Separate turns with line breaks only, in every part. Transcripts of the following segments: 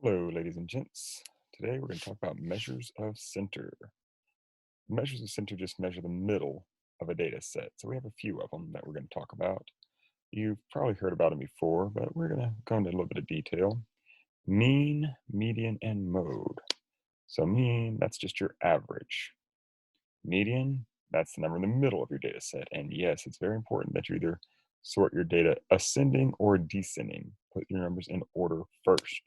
Hello, ladies and gents. Today we're going to talk about measures of center. Measures of center just measure the middle of a data set. So we have a few of them that we're going to talk about. You've probably heard about them before, but we're going to go into a little bit of detail. Mean, median, and mode. So mean, that's just your average. Median, that's the number in the middle of your data set. And yes, it's very important that you either sort your data ascending or descending. Put your numbers in order first.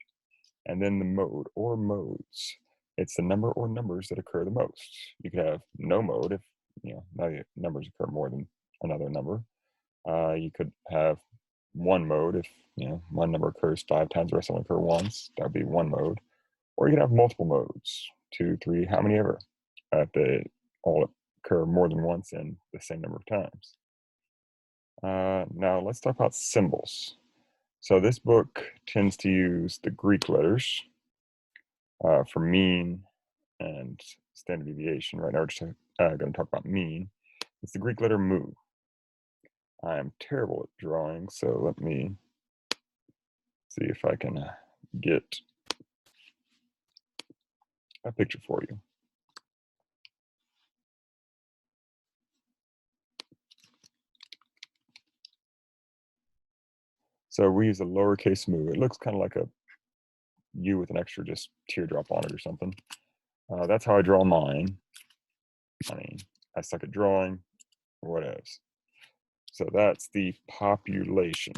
And then the mode or modes. It's the number or numbers that occur the most. You could have no mode if none of the numbers occur more than another number. You could have one mode if one number occurs 5 times, the rest only occur once. That would be one mode. Or you could have multiple modes, 2, 3, how many ever, if they all occur more than once and the same number of times. Now let's talk about symbols. So this book tends to use the Greek letters for mean and standard deviation. Right now, we're just going to talk about mean. It's the Greek letter mu. I am terrible at drawing, so let me see if I can get a picture for you. So we use a lowercase mu. It looks kind of like a U with an extra just teardrop on it or something. That's how I draw mine. I mean, I suck at drawing, or whatevs. So that's the population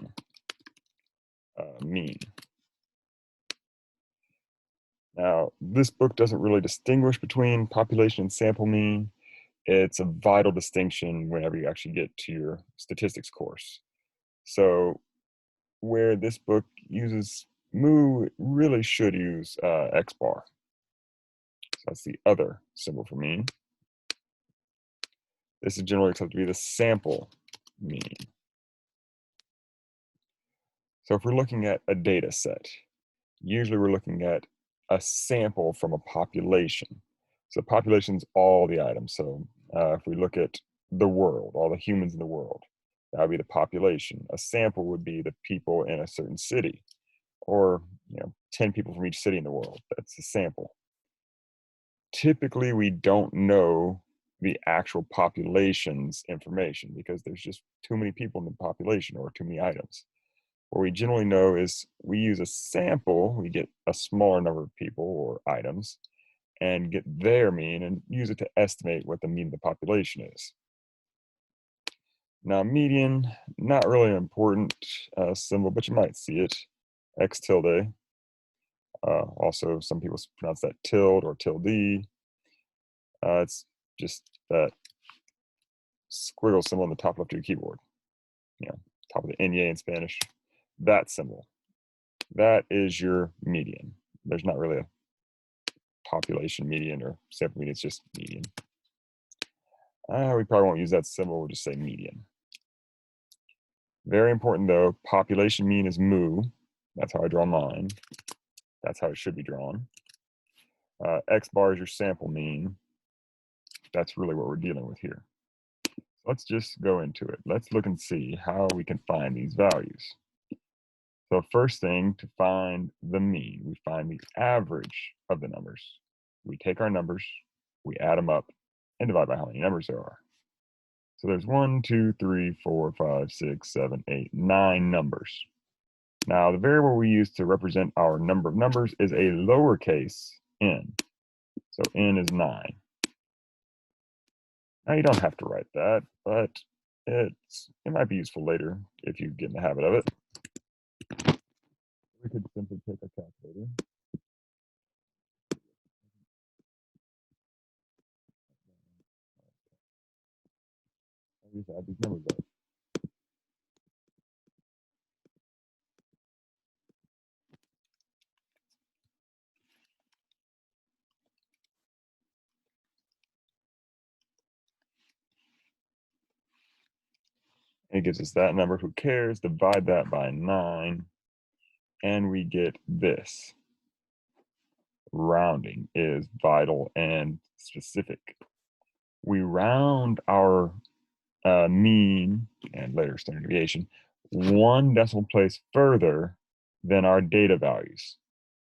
mean. Now, this book doesn't really distinguish between population and sample mean. It's a vital distinction whenever you actually get to your statistics course. So, where this book uses mu, it really should use X bar. So that's the other symbol for mean. This is generally accepted to be the sample mean. So if we're looking at a data set, usually we're looking at a sample from a population. So population's all the items. So if we look at the world, all the humans in the world, that would be the population. A sample would be the people in a certain city, or 10 people from each city in the world. That's a sample. Typically, we don't know the actual population's information because there's just too many people in the population or too many items. What we generally know is we use a sample, we get a smaller number of people or items, and get their mean and use it to estimate what the mean of the population is. Now, median, not really an important symbol, but you might see it, X tilde. Also, some people pronounce that tilde or tilde. It's just that squiggle symbol on the top left of your keyboard. Top of the NA in Spanish. That symbol. That is your median. There's not really a population median or sample median, it's just median. We probably won't use that symbol, we'll just say median. Very important though, population mean is mu. That's how I draw mine. That's how it should be drawn. X bar is your sample mean. That's really what we're dealing with here. Let's just go into it. Let's look and see how we can find these values. So first thing, to find the mean, we find the average of the numbers. We take our numbers, we add them up, and divide by how many numbers there are. So there's 1, 2, 3, 4, 5, 6, 7, 8, 9 numbers. Now, the variable we use to represent our number of numbers is a lowercase n. So n is 9. Now, you don't have to write that, but it might be useful later if you get in the habit of it. We could simply take a calculator. And just add these numbers up. It gives us that number. Who cares? Divide that by 9, and we get this. Rounding is vital and specific. We round our mean and later standard deviation one decimal place further than our data values.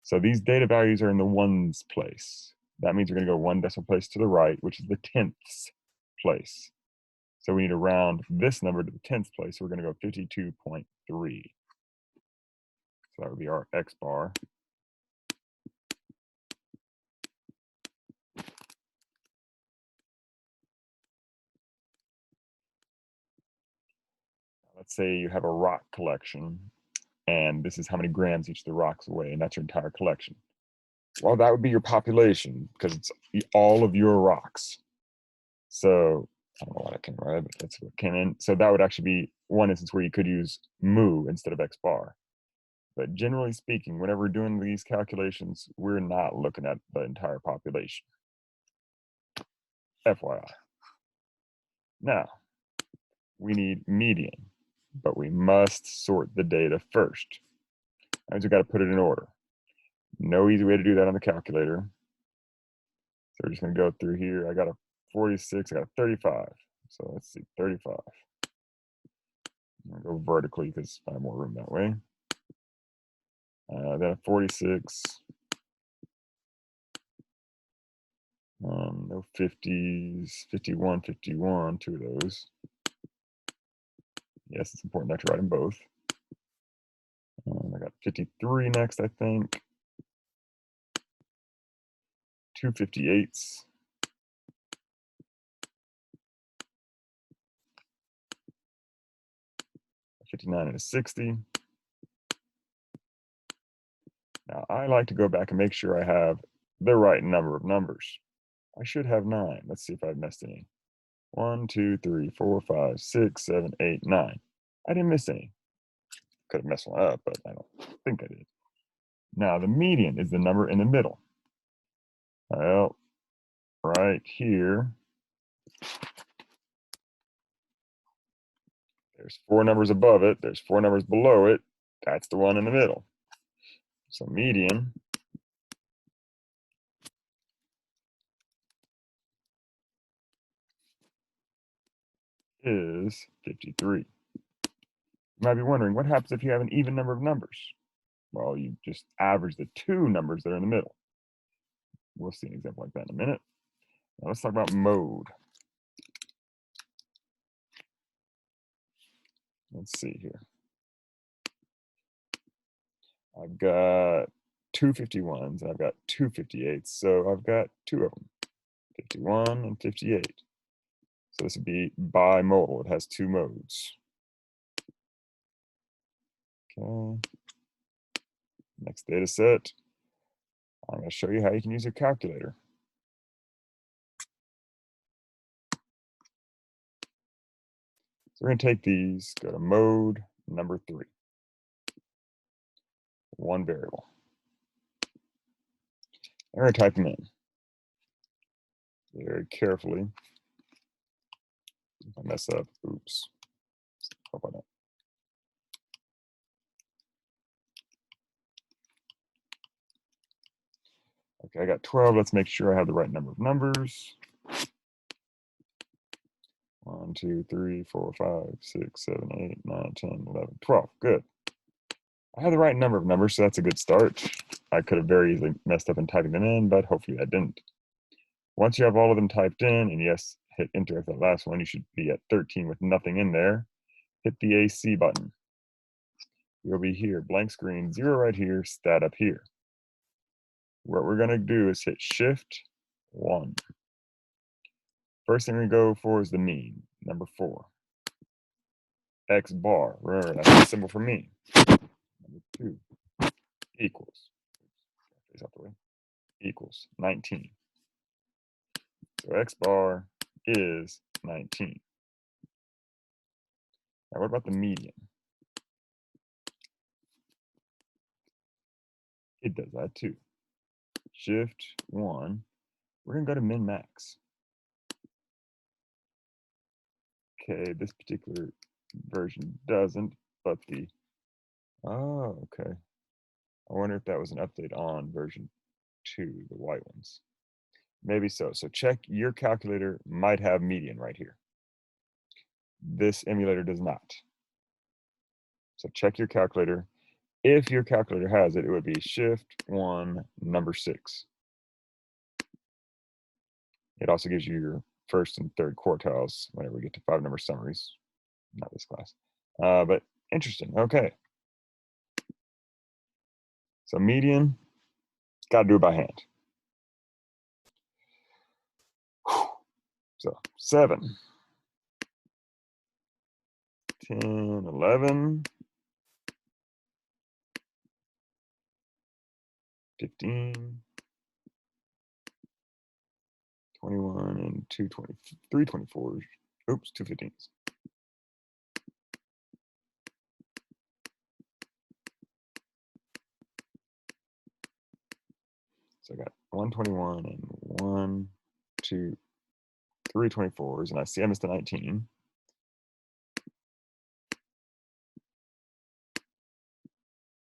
So these data values are in the ones place. That means we're going to go one decimal place to the right, which is the tenths place. So we need to round this number to the tenths place. So we're going to go 52.3. So that would be our X bar. Let's say you have a rock collection, and this is how many grams each of the rocks weigh, and that's your entire collection. Well, that would be your population because it's all of your rocks. So I don't know what I can write, but that's what came in. So that would actually be one instance where you could use mu instead of X bar. But generally speaking, whenever we're doing these calculations, we're not looking at the entire population. FYI. Now, we need median, but we must sort the data first. That means we got to put it in order. No easy way to do that on the calculator. So we're just going to go through here. I got a 46, I got a 35. So let's see, 35. I'm going to go vertically because I have more room that way. Then a 46. No 50s, 51, 51, two of those. Yes, it's important not to write them both. I got 53 next, I think. Two 58s. 59 and a 60. Now, I like to go back and make sure I have the right number of numbers. I should have 9. Let's see if I've missed any. 1, 2, 3, 4, 5, 6, 7, 8, 9. I didn't miss any. Could have messed one up, but I don't think I did. Now, the median is the number in the middle. Well, right here, there's 4 numbers above it. There's 4 numbers below it. That's the one in the middle. So median is 53. You might be wondering, what happens if you have an even number of numbers? Well, you just average the 2 numbers that are in the middle. We'll see an example like that in a minute. Now let's talk about mode. Let's see here. I've got two 51s, and I've got two 58s, so I've got 2 of them, 51 and 58. So this would be bimodal. It has 2 modes. Okay. Next data set. I'm going to show you how you can use your calculator. So we're going to take these, go to mode number 3. One variable. I'm going to type them in very carefully. If I mess up, oops. Hope I don't. Okay, I got 12. Let's make sure I have the right number of numbers. 1, 2, 3, 4, 5, 6, 7, 8, 9, 10, 11, 12. Good. I have the right number of numbers, so that's a good start. I could have very easily messed up in typing them in, but hopefully I didn't. Once you have all of them typed in, and yes, hit enter at that last one, you should be at 13 with nothing in there. Hit the AC button. You'll be here, blank screen, 0 right here, stat up here. What we're going to do is hit Shift 1. First thing we go for is the mean, number 4. X bar, remember that's the symbol for mean. Number 2 equals, face out the way, equals 19. So X bar is 19. Now what about the median? It does that too. Shift 1, we're going to go to min max. Okay, this particular version doesn't, but the, oh, okay. I wonder if that was an update on version 2, the white ones. Maybe so. So check your calculator might have median right here. This emulator does not. So check your calculator. If your calculator has it, it would be shift 1, number 6. It also gives you your first and third quartiles whenever we get to 5-number summaries. Not this class. But interesting. Okay. So median, got to do it by hand. So 7, 10, 11, 15, 21, and 220, 3 24s. Oops, 2 15s. So I got 121 and 1, 2, 3 24s, and I see I missed a 19.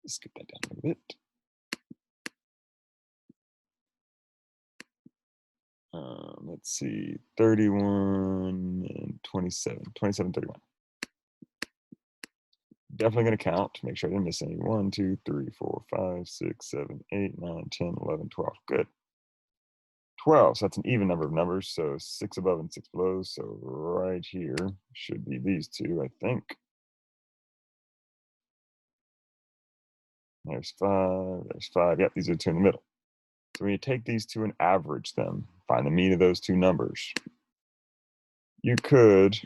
Skip that down a little bit. Let's see, 31 and 27, 27, 31. Definitely going to count to make sure I didn't miss any. 1, 2, 3, 4, 5, 6, 7, 8, 9, 10, 11, 12. Good. 12, so that's an even number of numbers, so 6 above and 6 below. So right here should be these two, I think. There's 5, there's 5. Yep, these are the two in the middle. So when you take these two and average them, find the mean of those two numbers, you could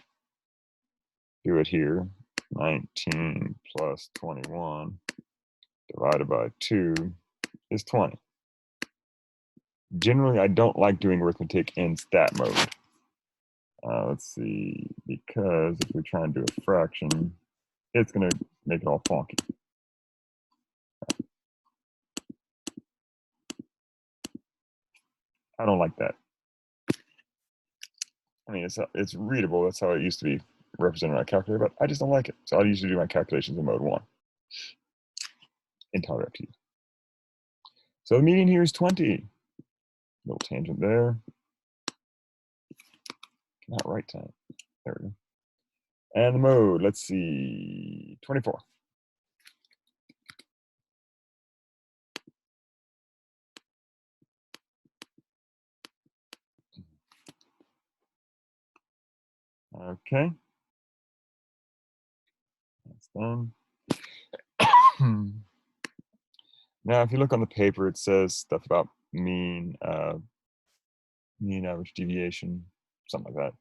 do it here. 19 plus 21 divided by 2 is 20. Generally, I don't like doing arithmetic in stat mode. Let's see, because if we try and do a fraction, it's going to make it all funky. I don't like that. I mean, it's readable. That's how it used to be represented on a calculator, but I just don't like it. So I usually do my calculations in mode 1. Entirely up to you. So the median here is 20. Little tangent there. Not right time. There we go. And the mode, let's see, 24. Okay. That's done. Now, if you look on the paper, it says stuff about mean average deviation, something like that.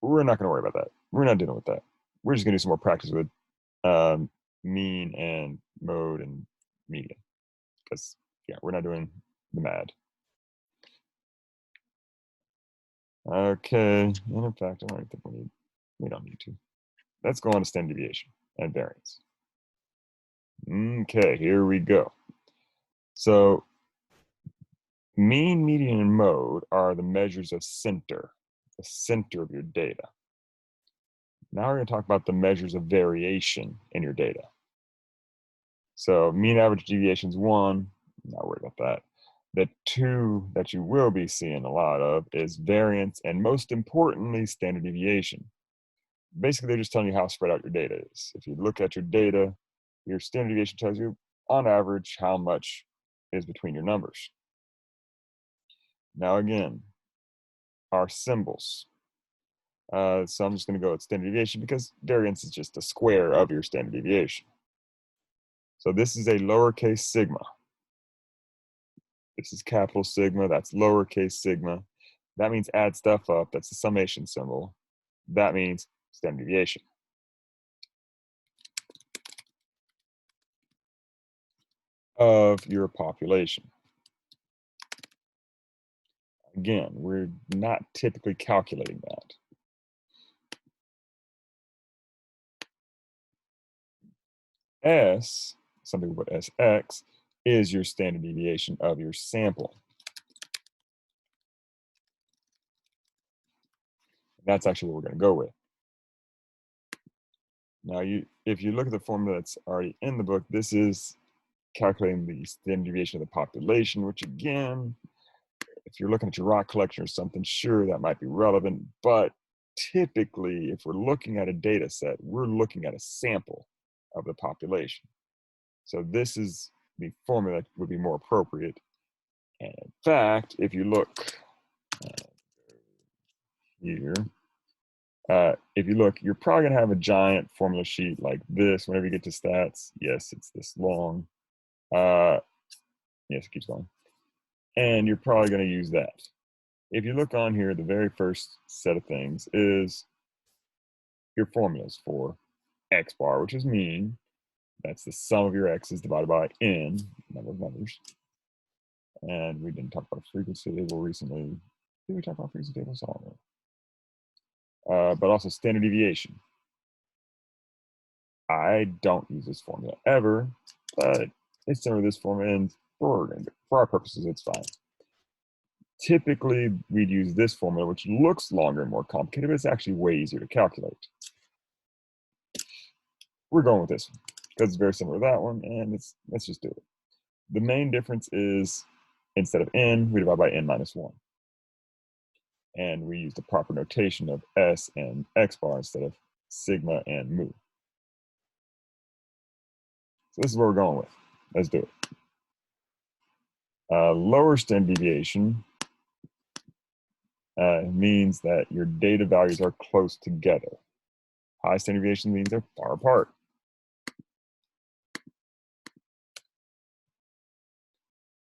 We're not going to worry about that. We're not dealing with that. We're just going to do some more practice with mean and mode and median, because yeah, we're not doing the MAD. Okay, and in fact, I don't think we don't need to. Let's go on to standard deviation and variance. Okay, here we go. So mean, median, and mode are the measures of center, the center of your data. Now we're going to talk about the measures of variation in your data. So mean, average, deviation is 1. Not worried about that. The 2 that you will be seeing a lot of is variance, and most importantly, standard deviation. Basically, they're just telling you how spread out your data is. If you look at your data, your standard deviation tells you, on average, how much is between your numbers. Now again, our symbols. So I'm just going to go with standard deviation because variance is just a square of your standard deviation. So this is a lowercase sigma. This is capital sigma, that's lowercase sigma. That means add stuff up, that's the summation symbol. That means standard deviation. Of your population. Again, we're not typically calculating that. S, some people put SX, is your standard deviation of your sample. That's actually what we're going to go with. Now, if you look at the formula that's already in the book, this is calculating the standard deviation of the population, which again, if you're looking at your rock collection or something, sure, that might be relevant. But typically, if we're looking at a data set, we're looking at a sample of the population. So this is the formula that would be more appropriate. And in fact, if you look here, you're probably going to have a giant formula sheet like this whenever you get to stats. Yes, it's this long. Yes, it keeps going. And you're probably going to use that. If you look on here, the very first set of things is your formulas for x bar, which is mean. That's the sum of your x's divided by n, number of numbers. And we didn't talk about frequency table recently. Did we talk about frequency tables? I don't know. But also standard deviation. I don't use this formula ever, but it's similar to this formula, and for our purposes, it's fine. Typically, we'd use this formula, which looks longer and more complicated, but it's actually way easier to calculate. We're going with this one because it's very similar to that one, and let's just do it. The main difference is instead of n, we divide by n minus 1. And we use the proper notation of s and x bar instead of sigma and mu. So this is what we're going with. Let's do it. Lower standard deviation means that your data values are close together. High standard deviation means they're far apart.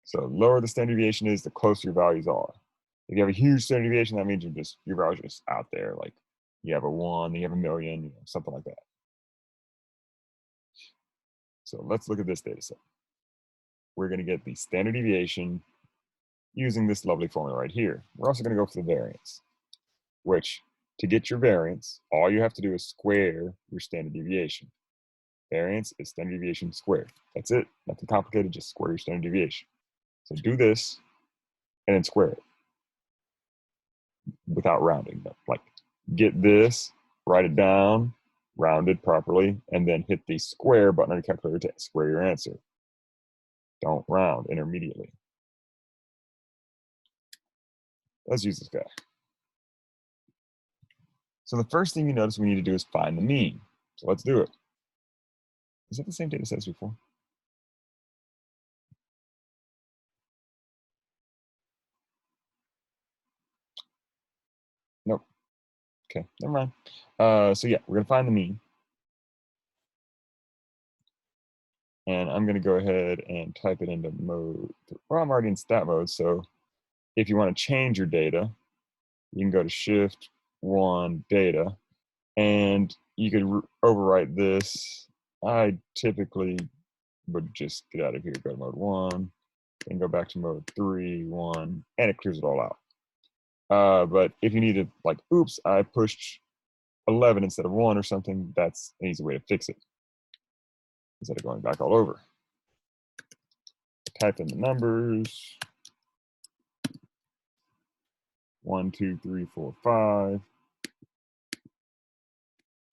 So lower the standard deviation is, the closer your values are. If you have a huge standard deviation, that means your values are just out there. Like you have a 1, you have a million, something like that. So let's look at this data set. We're going to get the standard deviation using this lovely formula right here. We're also going to go for the variance, which to get your variance, all you have to do is square your standard deviation. Variance is standard deviation squared. That's it. Nothing complicated, just square your standard deviation. So do this and then square it without rounding. Like get this, write it down, round it properly, and then hit the square button on your calculator to square your answer. Don't round intermediately. Let's use this guy. So the first thing you notice we need to do is find the mean. So let's do it. Is that the same data set as before? Nope. Okay, never mind. So yeah, we're gonna find the mean. And I'm gonna go ahead and type it into mode. Well, I'm already in stat mode, so if you want to change your data, you can go to Shift 1 Data, and you could overwrite this. I typically would just get out of here, go to mode 1, and go back to mode 3, 1, and it clears it all out. But if you need to, like, oops, I pushed 11 instead of 1 or something, that's an easy way to fix it instead of going back all over. Type in the numbers. 1, 2, 3, 4, 5.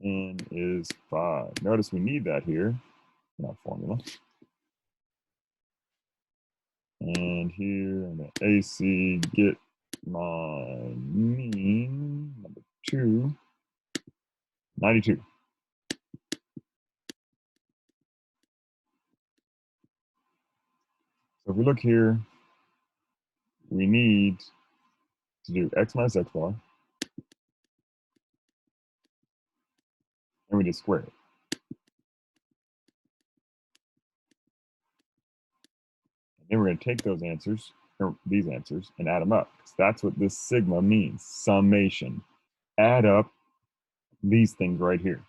N is 5. Notice we need that here in our formula. And here in the AC, get my mean, number 2, 92. So if we look here, we need to do x minus x bar, and we just square it. And then we're going to take those answers, or these answers, and add them up. Because that's what this sigma means, summation. Add up these things right here.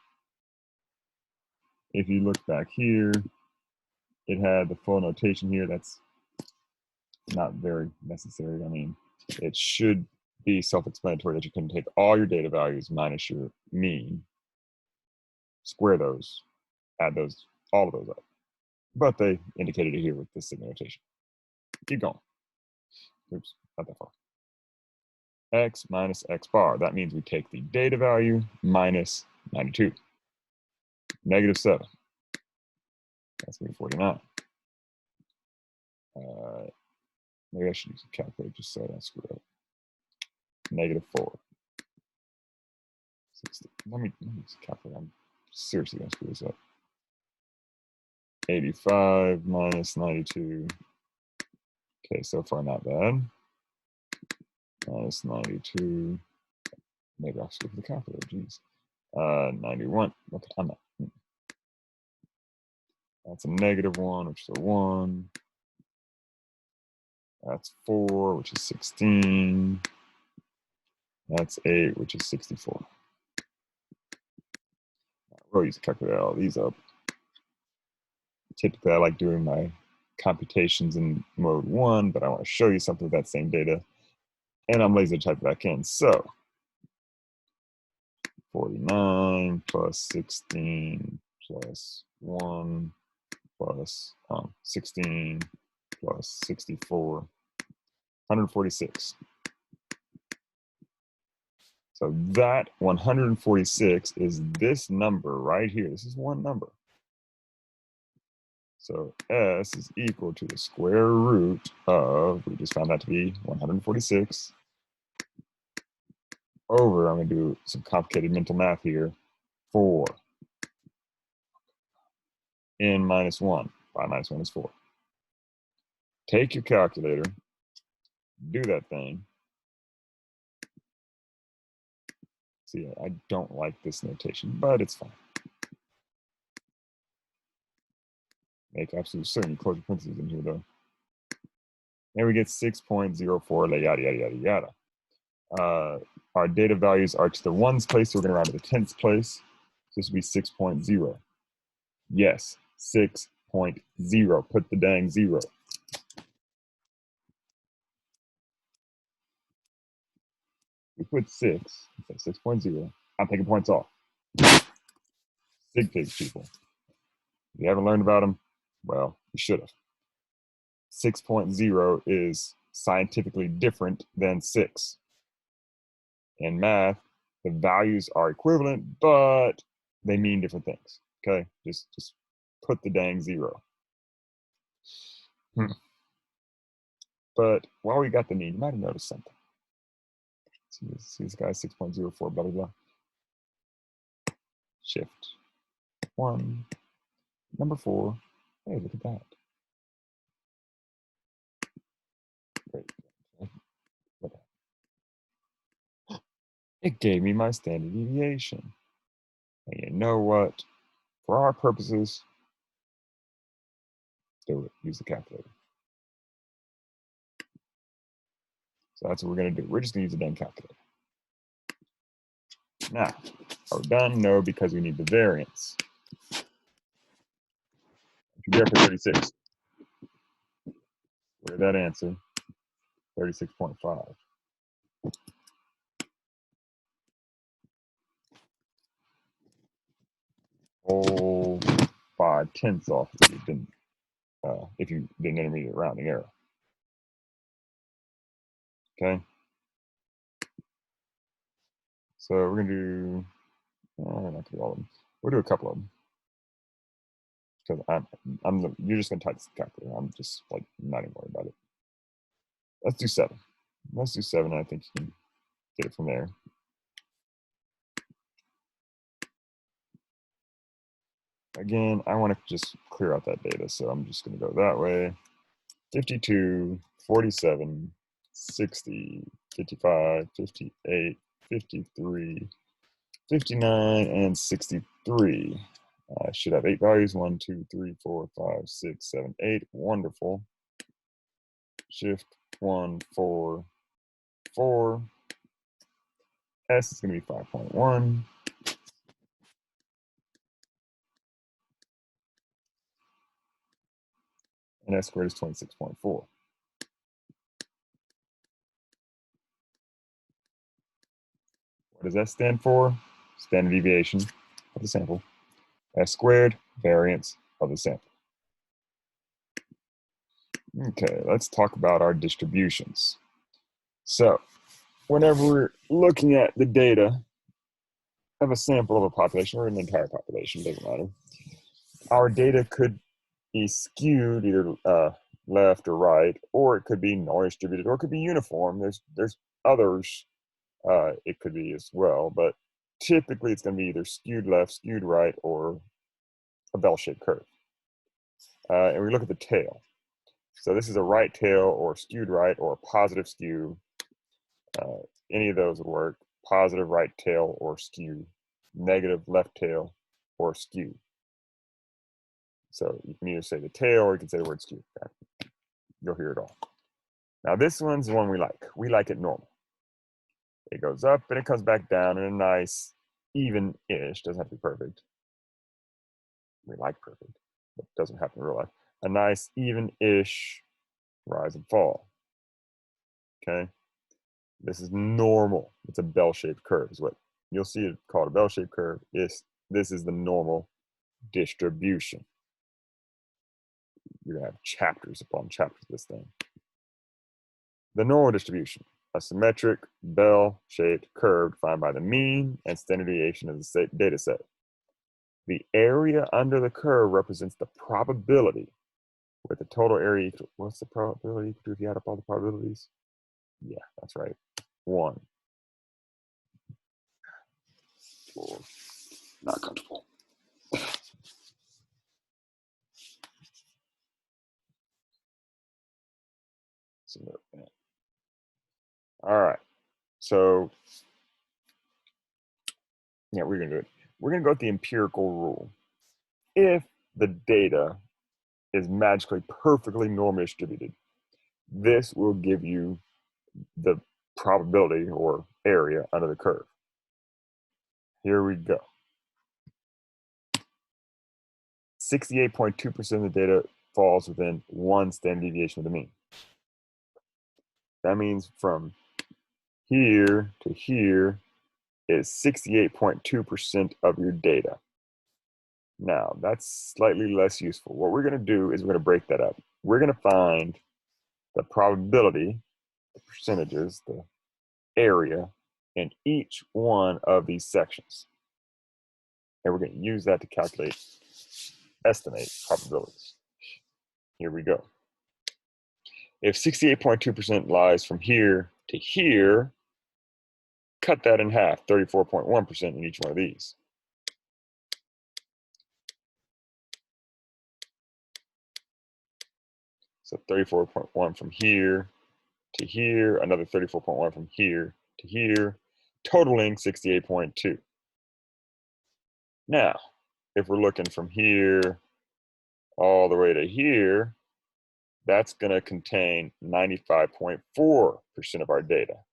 If you look back here, it had the full notation here. That's not very necessary. I mean, it should be self-explanatory that you can take all your data values minus your mean, square those, add those, all of those up. But they indicated it here with this sigma notation. Keep going. Oops, not that far. X minus x bar. That means we take the data value minus 92. Negative 7. That's going to be 49. Maybe I should use a calculator just so I don't screw up. Negative 4. 60. Let me use a calculator. I'm seriously going to screw this up. 85 minus 92. Okay, so far not bad. Minus 92. Maybe I'll skip the calculator, geez. 91. Okay, I'm not. That's a -1, which is a 1. That's 4, which is 16. That's 8, which is 64. We'll use a calculator to add all these up. Typically, I like doing my computations in mode 1, but I want to show you something with that same data, and I'm lazy to type it back in. So 49 plus 16 plus 1 plus 16 plus 64, 146. So that 146 is this number right here. This is one number. So S is equal to the square root of, we just found that to be 146, over, I'm going to do some complicated mental math here, 4 n minus 1. 5 minus 1 is 4. Take your calculator, do that thing. See, I don't like this notation, but it's fine. Make absolute certain you close your parentheses in here, though. And we get 6.04, yada, yada, yada, yada. Our data values are to the ones place, so we're going to round to the tenths place. So this would be 6.0. Yes, 6.0. Put the dang 0. We put 6, so 6.0. I'm taking points off. Sig figs, people. If you haven't learned about them, well, you should have. 6.0 is scientifically different than 6. In math, the values are equivalent, but they mean different things. Okay, just put the dang 0. But while we got the mean, you might have noticed something. See this guy 6.04, blah blah blah. Shift 1, number 4. Hey, look at that. Great. It gave me my standard deviation. And you know what? For our purposes, do it. Use the calculator. So that's what we're going to do. We're just going to use the dang calculator. Now, are we done? No, because we need the variance. Compare for 36. Where did that answer? 36.5. Whole 5/10 off if you did an intermediate rounding error. Okay. So we're gonna do. We're not gonna do all of them. We'll do a couple of them. Because you're just gonna type this calculator. I'm just like not even worried about it. Let's do 7. Let's do 7. And I think you can get it from there. Again, I want to just clear out that data, so I'm just going to go that way. 52, 47, 60, 55, 58, 53, 59, and 63. I should have 8 values. 1, 2, 3, 4, 5, 6, 7, 8. Wonderful. Shift 1, 4, 4. S is going to be 5.1. And S squared is 26.4. What does S stand for? Standard deviation of the sample. S squared, variance of the sample. Okay, let's talk about our distributions. So, whenever we're looking at the data of a sample of a population or an entire population, doesn't matter, our data could be skewed either left or right, or it could be noise distributed, or it could be uniform. There's others it could be as well, but typically it's going to be either skewed left, skewed right, or a bell-shaped curve. and we look at the tail. So this is a right tail or skewed right or a positive skew. Any of those would work. Positive right tail or skew, negative left tail or skew. So you can either say the tail or you can say the word skew. Okay? You'll hear it all. Now this one's the one we like. We like it normal. It goes up and it comes back down in a nice even-ish, doesn't have to be perfect. We like perfect, but it doesn't happen in real life. A nice even-ish rise and fall. Okay, this is normal. It's a bell-shaped curve is what you'll see it called a bell-shaped curve. This is the normal distribution. You're gonna have chapters upon chapters of this thing. The normal distribution, a symmetric bell-shaped curve defined by the mean and standard deviation of the data set. The area under the curve represents the probability with the total area equal. What's the probability equal to if you add up all the probabilities? Yeah, that's right. 1. Oh, not comfortable. All right. So, yeah, we're going to do it. We're going to go with the empirical rule. If the data is magically perfectly normally distributed, this will give you the probability or area under the curve. Here we go. 68.2% of the data falls within 1 standard deviation of the mean. That means from here to here is 68.2% of your data. Now, that's slightly less useful. What we're going to do is we're going to break that up. We're going to find the probability, the percentages, the area in each one of these sections. And we're going to use that to estimate probabilities. Here we go. If 68.2% lies from here to here, cut that in half, 34.1% in each one of these. So 34.1 from here to here, another 34.1 from here to here, totaling 68.2. Now, if we're looking from here all the way to here, that's going to contain 95.4% of our data.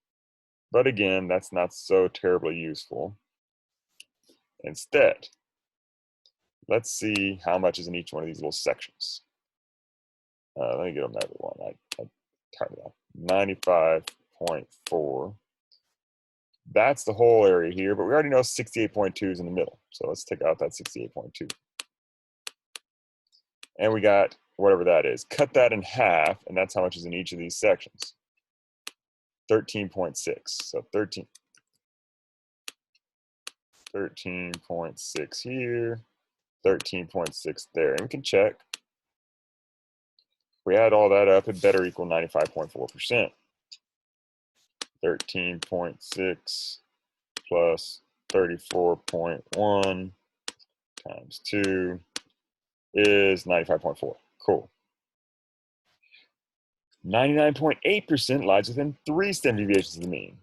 But again, that's not so terribly useful. Instead, let's see how much is in each one of these little sections. Let me get another one. I timed it out. 95.4. That's the whole area here, but we already know 68.2 is in the middle. So let's take out that 68.2. And we got whatever that is. Cut that in half, and that's how much is in each of these sections. 13.6. So 13.6 here, 13.6 there. And we can check. If we add all that up, it better equal 95.4%. 13.6 plus 34.1 times 2 is 95.4. Cool. 99.8% lies within 3 standard deviations of the mean.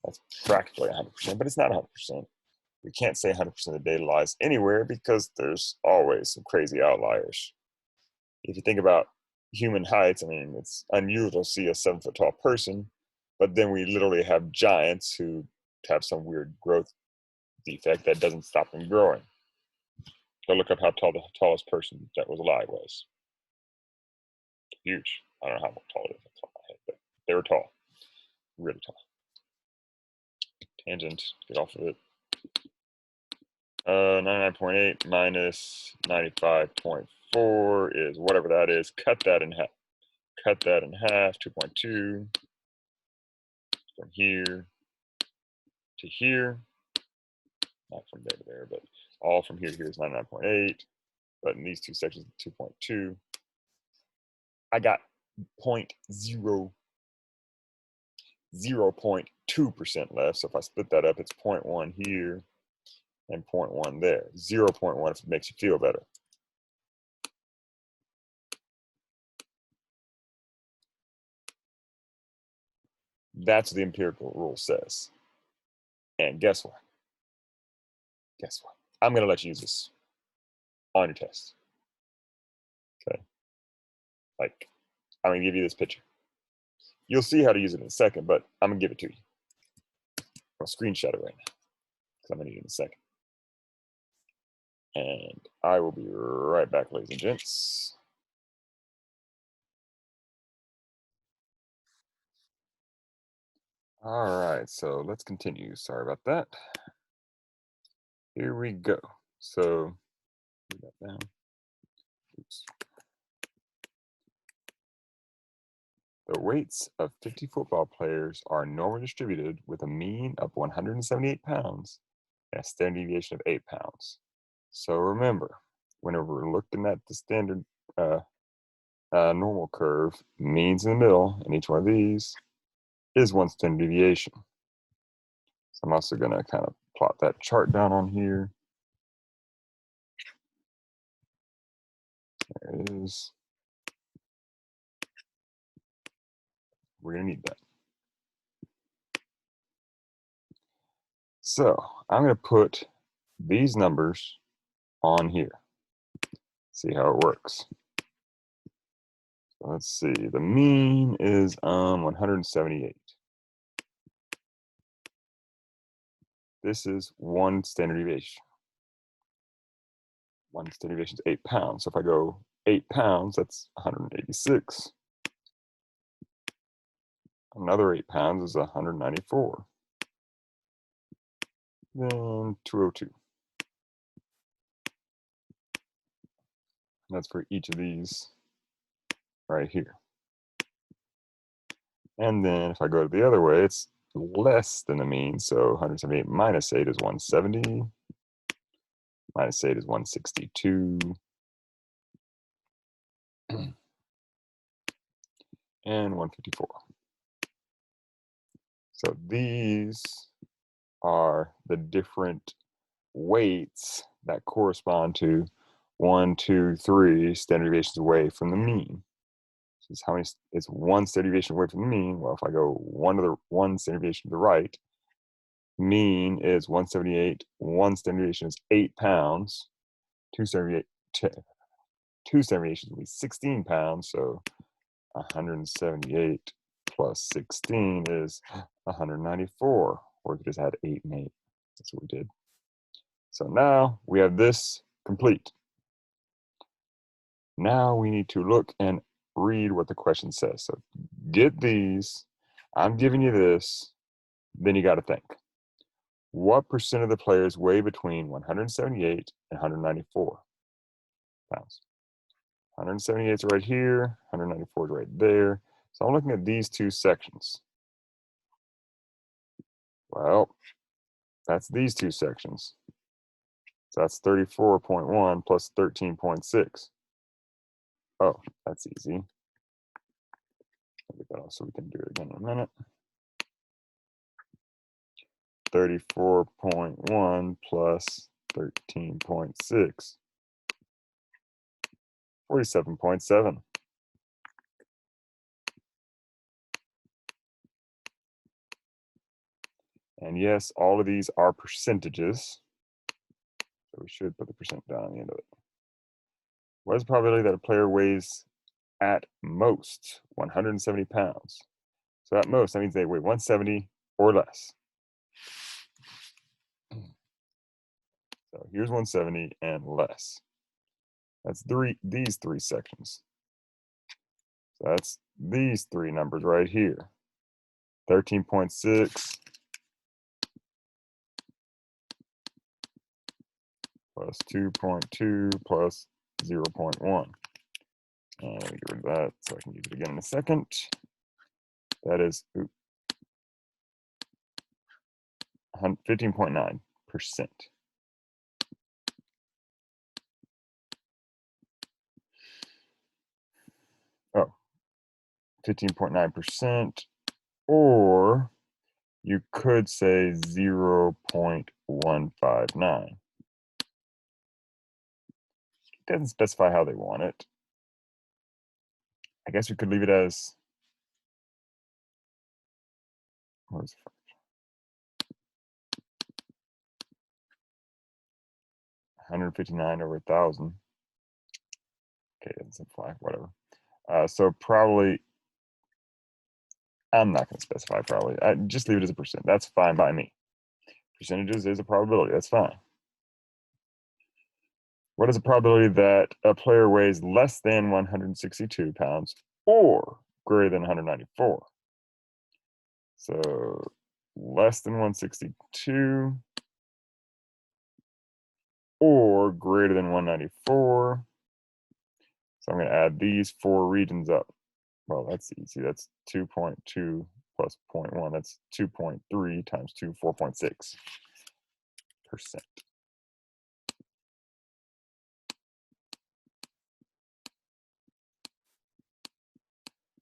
That's practically 100%, but it's not 100%. We can't say 100% of the data lies anywhere because there's always some crazy outliers. If you think about human heights, I mean, it's unusual to see a 7-foot tall person, but then we literally have giants who have some weird growth defect that doesn't stop them growing. Go look up how tall the tallest person that was alive was. Huge. I don't know how tall it is off the top of my head, but they were tall. Really tall. Tangent, get off of it. 99.8 minus 95.4 is whatever that is. Cut that in half. Cut that in half, 2.2. From here to here. Not from there to there, but all from here to here is 99.8. But in these two sections, 2.2. I got 0.2% left. So if I split that up, it's 0.1 here and 0.1 there. 0.1 if it makes you feel better. That's what the empirical rule says. And guess what? Guess what? I'm going to let you use this on your test. Okay. Like, I'm going to give you this picture. You'll see how to use it in a second, but I'm going to give it to you. I'll screenshot it right now because I'm going to need it in a second. And I will be right back, ladies and gents. All right, so let's continue. Sorry about that. Here we go. So, put that down. Oops. The weights of 50 football players are normally distributed with a mean of 178 pounds and a standard deviation of 8 pounds. So remember, whenever we're looking at the standard normal curve, means in the middle, and each one of these is one standard deviation. So I'm also going to kind of plot that chart down on here. There it is. We're going to need that. So I'm going to put these numbers on here. See how it works. So let's see. The mean is 178. This is one standard deviation. One standard deviation is 8 pounds. So if I go 8 pounds, that's 186. Another 8 pounds is 194. Then 202. That's for each of these right here. And then if I go the other way, it's less than the mean. So 178 minus 8 is 170. Minus 8 is 162. And 154. So these are the different weights that correspond to 1, 2, 3 standard deviations away from the mean. So it's how many? It's one standard deviation away from the mean. Well, if I go one standard deviation to the right, mean is 178. One standard deviation is 8 pounds. Two standard deviations will be 16 pounds. So 178 plus 16 is 194. Or we could just add 8 and 8. That's what we did. So now we have this complete. Now we need to look and read what the question says. So get these. I'm giving you this. Then you got to think. What percent of the players weigh between 178 and 194 pounds? 178 is right here. 194 is right there. So I'm looking at these two sections. Well, that's these two sections. So that's 34.1 plus 13.6. Oh, that's easy. I'll get that off so we can do it again in a minute. 34.1 plus 13.6. 47.7. And yes, all of these are percentages. So we should put the percent down at the end of it. What is the probability that a player weighs at most 170 pounds? So at most, that means they weigh 170 or less. So here's 170 and less. That's these three sections. So that's these three numbers right here. 13.6 plus 2.2 plus 0.1. And let me get rid of that so I can use it again in a second. That is 15.9%. Oh, 15.9%, or you could say 0.159. It doesn't specify how they want it. I guess we could leave it as Where's the fraction? 159 over 1,000. Okay, doesn't simplify, whatever. So probably, I'm not going to specify probably. Just leave it as a percent. That's fine by me. Percentages is a probability. That's fine. What is the probability that a player weighs less than 162 pounds or greater than 194? So less than 162 or greater than 194. So I'm going to add these four regions up. Well, that's easy. That's 2.2 plus 0.1. That's 2.3 times 2, 4.6%.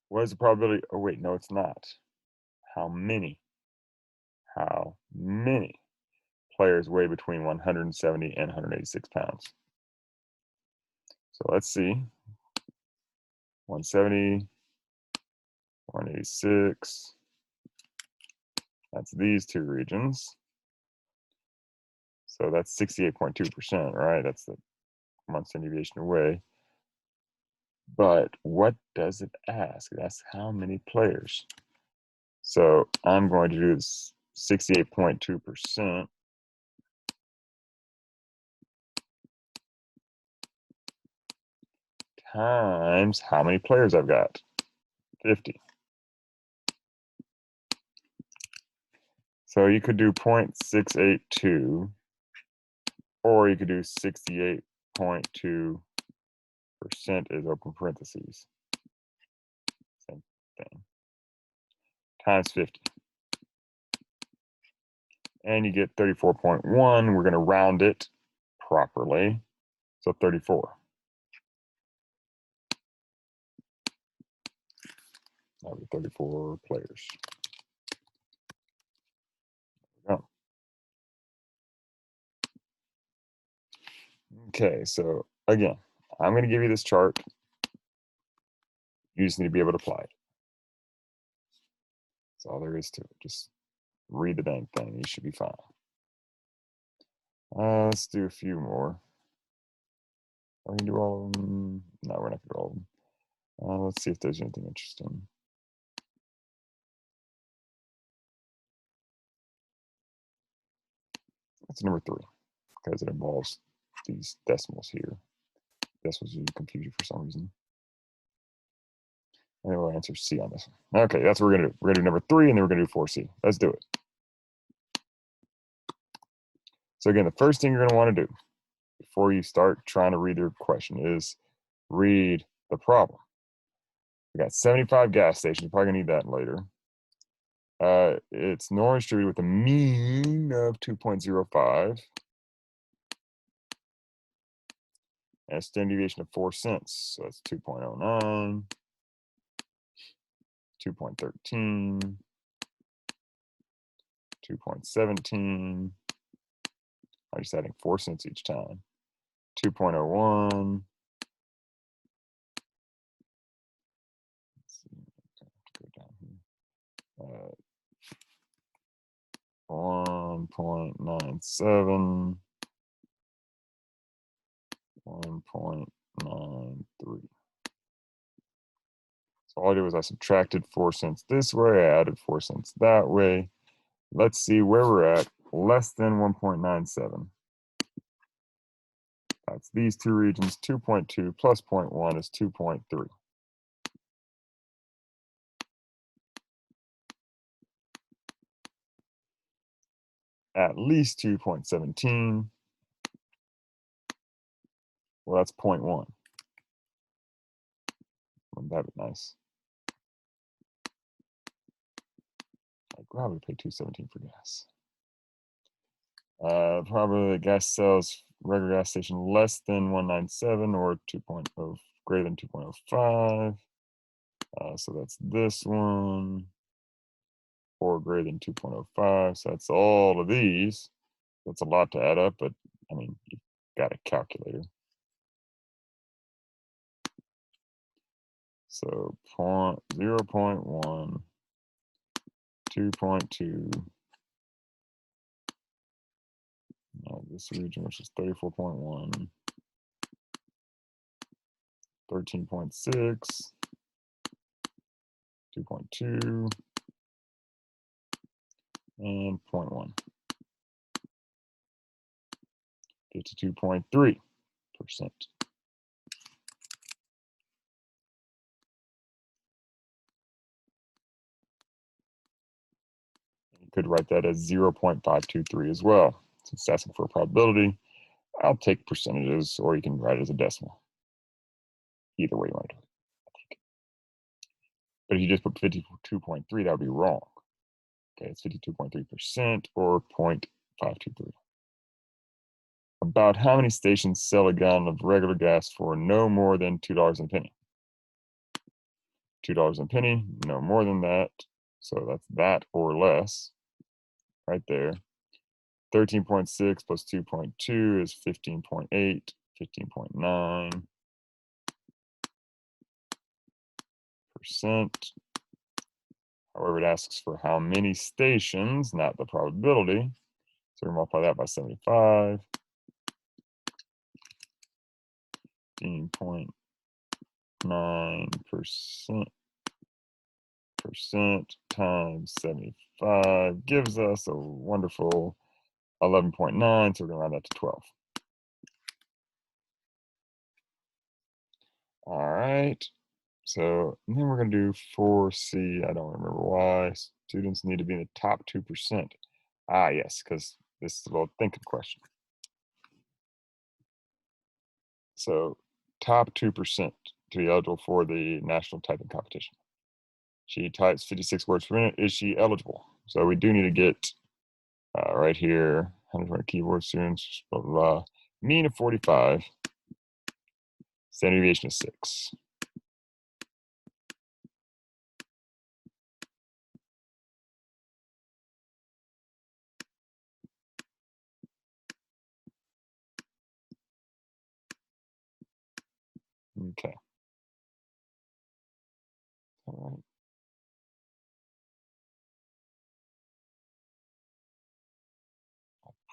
What is the probability? Oh, wait, no, it's not. How many players weigh between 170 and 186 pounds? So let's see. 170, 186. That's these two regions. So that's 68.2%, right? That's the 1 standard deviation away. But what does it ask? It asks how many players. So I'm going to do this 68.2% times how many players I've got, 50. So you could do 0.682, or you could do 68.2% is open parentheses. Same thing. Times 50. And you get 34.1. We're going to round it properly. So 34. That would be 34 players. There we go. Okay, so again, I'm going to give you this chart. You just need to be able to apply it. That's all there is to it. Just read the dang thing. You should be fine. Let's do a few more. Are we going to do all of them? No, we're not going to do all of them. Let's see if there's anything interesting. That's number 3, because it involves these decimals here. Decimals usually confuse you for some reason. And we'll answer C on this one. Okay, that's what we're going to do. We're going to do number 3, and then we're going to do 4C. Let's do it. So again, the first thing you're going to want to do before you start trying to read the question is read the problem. We got 75 gas stations. You're probably going to need that later. It's normally distributed with a mean of 2.05 and a standard deviation of 4 cents. So that's 2.09, 2.13, 2.17. I'm just adding 4 cents each time. 2.01. Let's see. I have to go down here. 1.97, 1.93. So all I did was I subtracted 4 cents this way, I added 4 cents that way. Let's see where we're at. Less than 1.97. That's these two regions. 2.2 plus 0.1 is 2.3. At least 2.17. Well, that's 0.1. Wouldn't that be nice? I'd probably pay $2.17 for gas. Probably the gas sales regular gas station less than 197 or 2.0 greater than 2.05. So that's this one, or greater than 2.05. So that's all of these. That's a lot to add up, but I mean, you've got a calculator. So 0.1 2.2. This region, which is 34.1, 13.6, 2.2, and 0.1. 52.3%. You could write that as 0.523 as well. Since it's asking for a probability, I'll take percentages, or you can write it as a decimal. Either way you want to do it, I think. But if you just put 52.3, that would be wrong. Okay, it's 52.3% or 0.523. About how many stations sell a gallon of regular gas for no more than $2 a penny? $2 a penny, no more than that. So that's that or less right there. 13.6 plus 2.2 is 15.8, 15.9%. However, it asks for how many stations, not the probability. So we multiply that by 75. 15.9% times 75 gives us a wonderful 11.9, so we're going to round that to 12. All right, so and then we're going to do 4C. I don't remember why. Students need to be in the top 2%. Ah, yes, because this is a little thinking question. So top 2% to be eligible for the national typing competition. She types 56 words per minute. Is she eligible? So we do need to get right here, 120 keyboard students, blah, blah, blah. Mean of 45, standard deviation of 6. Okay. All right.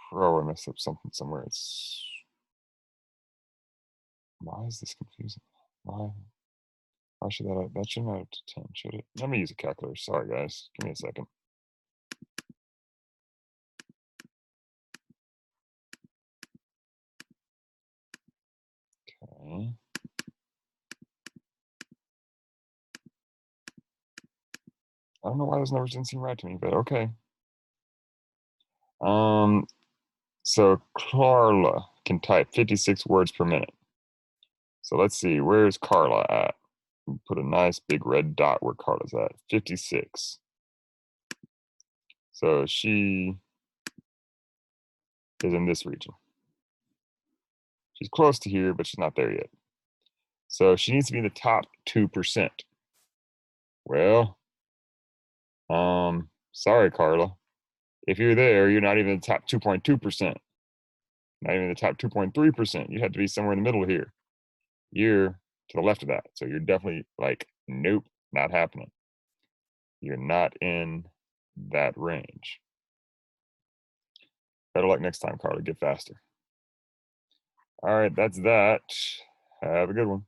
Probably messed up something somewhere. Why is this confusing? Why should that shouldn't add up to 10, should it? Let me use a calculator. Sorry, guys. Give me a second. Okay. I don't know why those numbers didn't seem right to me, but okay. So Carla can type 56 words per minute. So let's see, where's Carla at? Put a nice big red dot where Carla's at, 56. So she is in this region. She's close to here, but she's not there yet. So she needs to be in the top 2%. Well, sorry, Carla. If you're there, you're not even in the top 2.2%. Not even in the top 2.3%. You have to be somewhere in the middle here. You're to the left of that. So you're definitely like, nope, not happening. You're not in that range. Better luck next time, Carla. Get faster. All right, that's that. Have a good one.